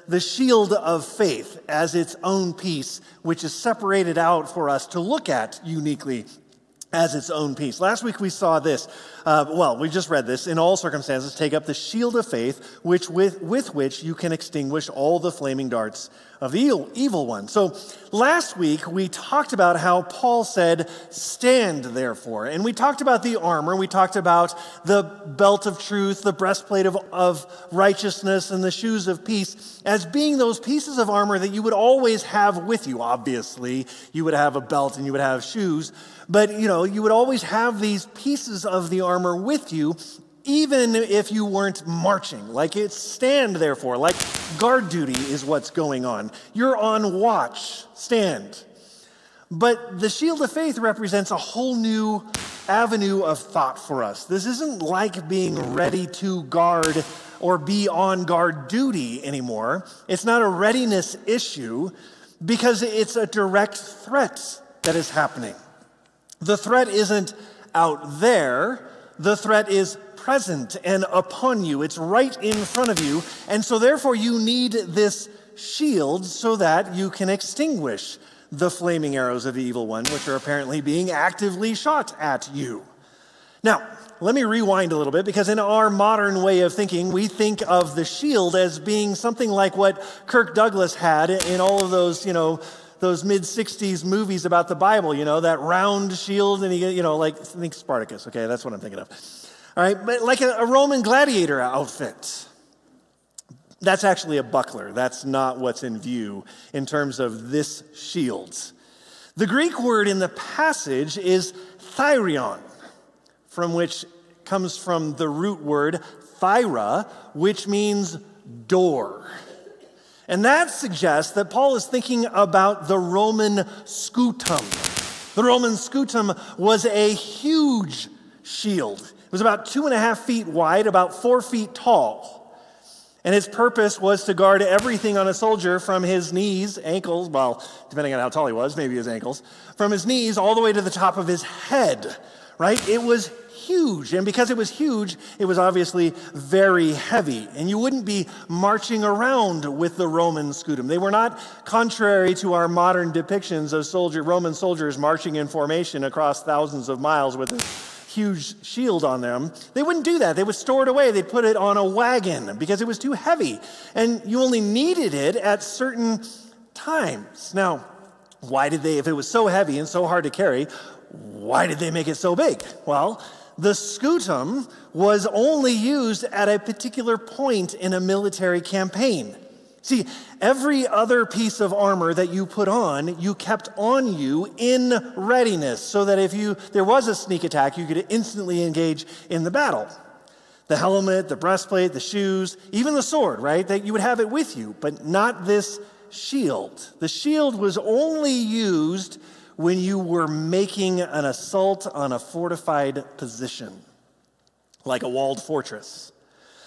the shield of faith as its own piece, which is separated out for us to look at uniquely as its own piece. Last week we saw this. We just read this. In all circumstances, take up the shield of faith, with which you can extinguish all the flaming darts of the evil one. So last week we talked about how Paul said, stand therefore. And we talked about the armor. We talked about the belt of truth, the breastplate of righteousness, and the shoes of peace as being those pieces of armor that you would always have with you. Obviously, you would have a belt and you would have shoes. But, you would always have these pieces of the armor with you, even if you weren't marching. Like it's stand, therefore. Like guard duty is what's going on. You're on watch. Stand. But the shield of faith represents a whole new avenue of thought for us. This isn't like being ready to guard or be on guard duty anymore. It's not a readiness issue because it's a direct threat that is happening. The threat isn't out there. The threat is present and upon you. It's right in front of you. And so therefore you need this shield so that you can extinguish the flaming arrows of the evil one, which are apparently being actively shot at you. Now, let me rewind a little bit, because in our modern way of thinking, we think of the shield as being something like what Kirk Douglas had in all of those, those mid-60s movies about the Bible, that round shield, and I think Spartacus, okay, that's what I'm thinking of. All right, but like a Roman gladiator outfit. That's actually a buckler. That's not what's in view in terms of this shield. The Greek word in the passage is thyrion, from which comes from the root word thyra, which means door. And that suggests that Paul is thinking about the Roman scutum. The Roman scutum was a huge shield. It was about 2.5 feet wide, about 4 feet tall. And its purpose was to guard everything on a soldier from his knees, ankles, depending on how tall he was, maybe his ankles, from his knees all the way to the top of his head, right? It was huge. And because it was huge, it was obviously very heavy. And you wouldn't be marching around with the Roman scutum. They were not, contrary to our modern depictions of Roman soldiers marching in formation across thousands of miles with a huge shield on them. They wouldn't do that. They would store it away. They'd put it on a wagon because it was too heavy. And you only needed it at certain times. Now, if it was so heavy and so hard to carry, why did they make it so big? Well, the scutum was only used at a particular point in a military campaign. See, every other piece of armor that you put on, you kept on you in readiness so that if there was a sneak attack, you could instantly engage in the battle. The helmet, the breastplate, the shoes, even the sword, right? That you would have it with you, but not this shield. The shield was only used when you were making an assault on a fortified position, like a walled fortress.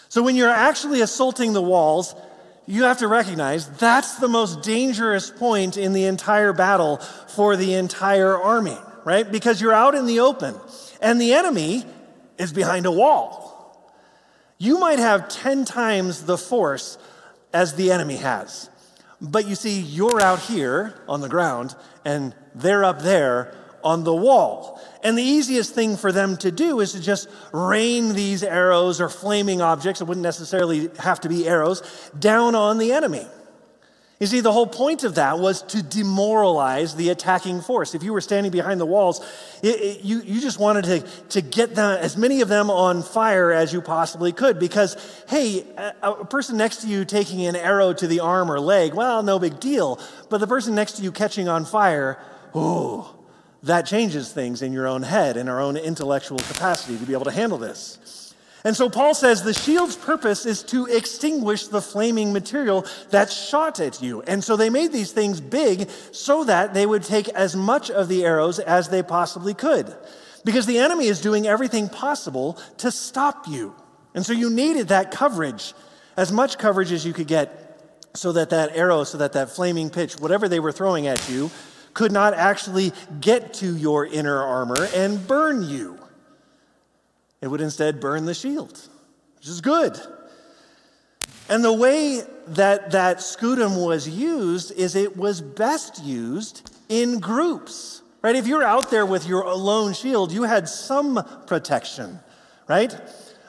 So when you're actually assaulting the walls, you have to recognize that's the most dangerous point in the entire battle for the entire army, right? Because you're out in the open and the enemy is behind a wall. You might have 10 times the force as the enemy has. But you see, you're out here on the ground and they're up there on the wall. And the easiest thing for them to do is to just rain these arrows or flaming objects, it wouldn't necessarily have to be arrows, down on the enemy. You see, the whole point of that was to demoralize the attacking force. If you were standing behind the walls, you just wanted to get them, as many of them on fire as you possibly could because, hey, a person next to you taking an arrow to the arm or leg, well, no big deal. But the person next to you catching on fire, oh, that changes things in your own head and our own intellectual capacity to be able to handle this. And so Paul says the shield's purpose is to extinguish the flaming material that's shot at you. And so they made these things big so that they would take as much of the arrows as they possibly could. Because the enemy is doing everything possible to stop you. And so you needed that coverage, as much coverage as you could get so that arrow, so that flaming pitch, whatever they were throwing at you, could not actually get to your inner armor and burn you. It would instead burn the shield, which is good. And the way that that scutum was used is it was best used in groups, right? If you're out there with your lone shield, you had some protection, right?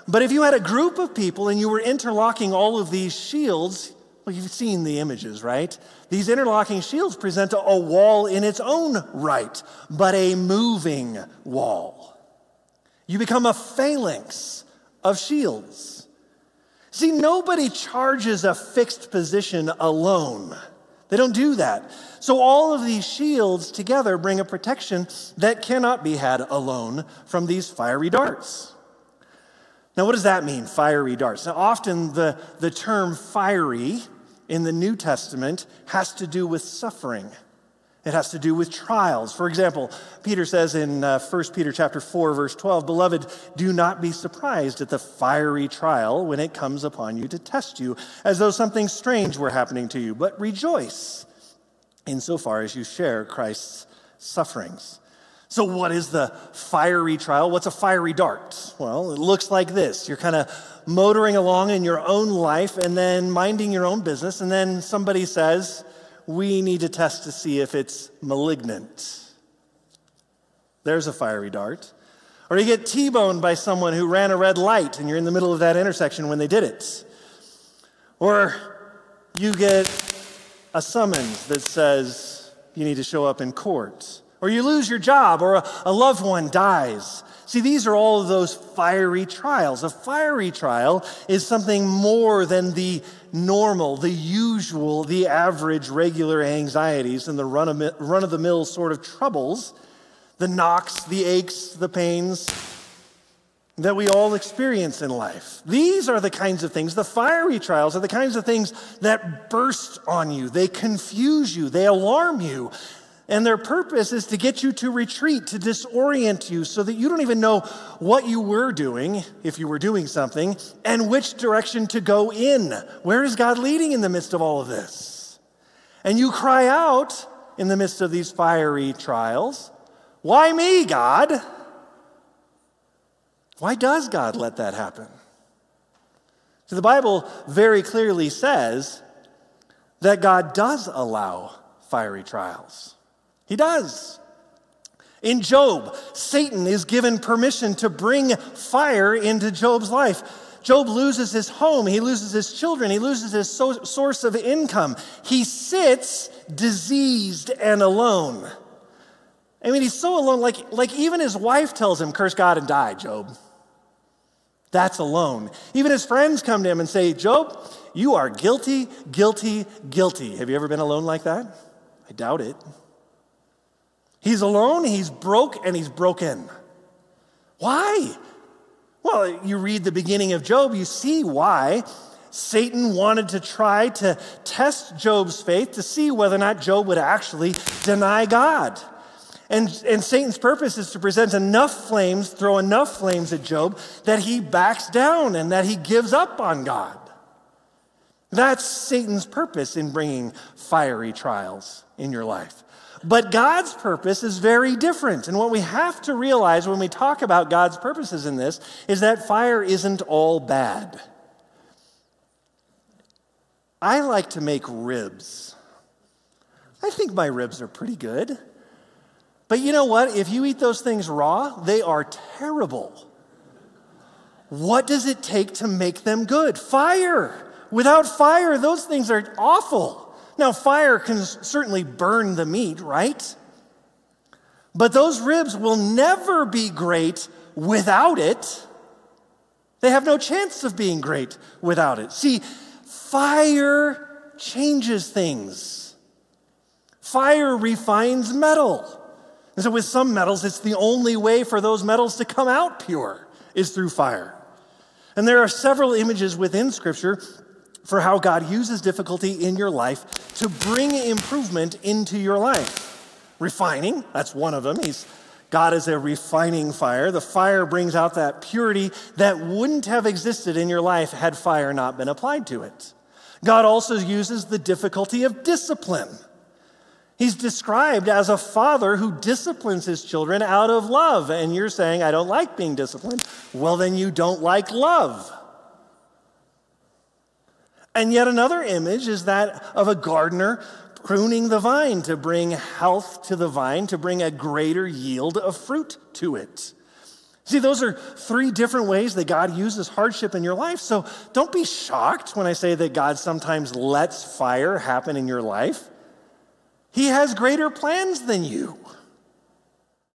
But if you had a group of people and you were interlocking all of these shields, well, you've seen the images, right? These interlocking shields present a wall in its own right, but a moving wall. You become a phalanx of shields. See, nobody charges a fixed position alone. They don't do that. So all of these shields together bring a protection that cannot be had alone from these fiery darts. Now, what does that mean, fiery darts? Now, often the term fiery in the New Testament has to do with suffering. It has to do with trials. For example, Peter says in 1 Peter chapter 4, verse 12, "Beloved, do not be surprised at the fiery trial when it comes upon you to test you, as though something strange were happening to you, but rejoice insofar as you share Christ's sufferings." So what is the fiery trial? What's a fiery dart? Well, it looks like this. You're kind of motoring along in your own life and then minding your own business, and then somebody says, "We need to test to see if it's malignant." There's a fiery dart. Or you get T-boned by someone who ran a red light and you're in the middle of that intersection when they did it. Or you get a summons that says you need to show up in court. Or you lose your job, or a loved one dies. See, these are all of those fiery trials. A fiery trial is something more than the normal, the usual, the average, regular anxieties and the run-of-the-mill sort of troubles, the knocks, the aches, the pains that we all experience in life. These are the kinds of things, the fiery trials are the kinds of things that burst on you. They confuse you, they alarm you. And their purpose is to get you to retreat, to disorient you so that you don't even know what you were doing, if you were doing something, and which direction to go in. Where is God leading in the midst of all of this? And you cry out in the midst of these fiery trials, "Why me, God?" Why does God let that happen? So the Bible very clearly says that God does allow fiery trials. He does. In Job, Satan is given permission to bring fire into Job's life. Job loses his home, he loses his children, he loses his source of income. He sits diseased and alone. I mean, he's so alone, like even his wife tells him, "Curse God and die, Job." That's alone. Even his friends come to him and say, "Job, you are guilty, guilty, guilty." Have you ever been alone like that? I doubt it. He's alone, he's broke, and he's broken. Why? Well, you read the beginning of Job, you see why. Satan wanted to try to test Job's faith to see whether or not Job would actually deny God. And Satan's purpose is to present enough flames, throw enough flames at Job that he backs down and that he gives up on God. That's Satan's purpose in bringing fiery trials in your life. But God's purpose is very different. And what we have to realize when we talk about God's purposes in this is that fire isn't all bad. I like to make ribs. I think my ribs are pretty good. But you know what? If you eat those things raw, they are terrible. What does it take to make them good? Fire. Without fire, those things are awful. Now, fire can certainly burn the meat, right? But those ribs will never be great without it. They have no chance of being great without it. See, fire changes things. Fire refines metal. And so with some metals, it's the only way for those metals to come out pure is through fire. And there are several images within Scripture for how God uses difficulty in your life to bring improvement into your life. Refining, that's one of them. God is a refining fire. The fire brings out that purity that wouldn't have existed in your life had fire not been applied to it. God also uses the difficulty of discipline. He's described as a father who disciplines his children out of love. And you're saying, "I don't like being disciplined." Well, then you don't like love. And yet another image is that of a gardener pruning the vine to bring health to the vine, to bring a greater yield of fruit to it. See, those are three different ways that God uses hardship in your life. So don't be shocked when I say that God sometimes lets fire happen in your life. He has greater plans than you.